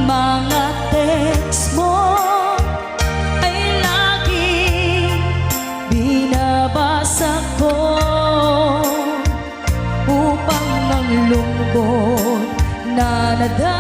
mga text mo ay laging binabasa ko upang ang lungkot na nadama